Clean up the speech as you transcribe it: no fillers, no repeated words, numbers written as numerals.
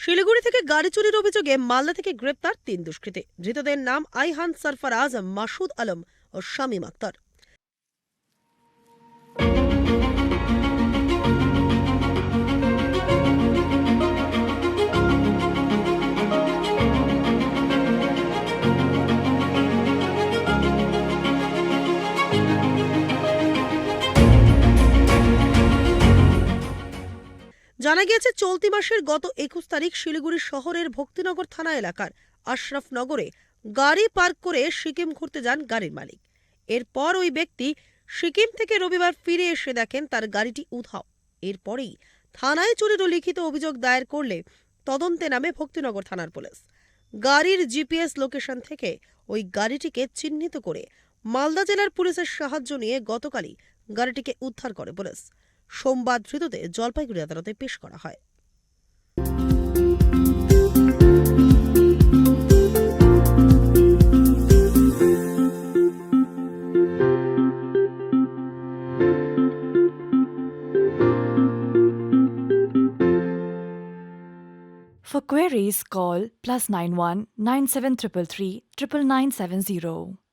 শিলিগুড়ি থেকে গাড়ি চুরির অভিযোগে মালদা থেকে গ্রেপ্তার ৩ দুষ্কৃতী। ধৃতদের নাম আইহান সরফরাজ, মাসুদ আলম ও শামীম আক্তার। জানা গিয়েছে, চলতি মাসের গত ২১ তারিখ শিলিগুড়ি শহরের ভক্তিনগর থানা এলাকার আশরাফনগরে গাড়ি পার্ক করে সিকিম ঘুরতে যান গাড়ির মালিক। এরপর ওই ব্যক্তি সিকিম থেকে রবিবার ফিরে এসে দেখেন তার গাড়িটি উধাও। এরপরেই থানায় চুরির লিখিত অভিযোগ দায়ের করলে তদন্তে নামে ভক্তিনগর থানার পুলিশ। গাড়ির জিপিএস লোকেশন থেকে ওই গাড়িটিকে চিহ্নিত করে মালদা জেলার পুলিশের সাহায্য নিয়ে গতকালই গাড়িটিকে উদ্ধার করে পুলিশ। সোমবার ধৃতদের জলপাইগুড়ি আদালতে পেশ করা হয়। For queries, call +91 9733 99970.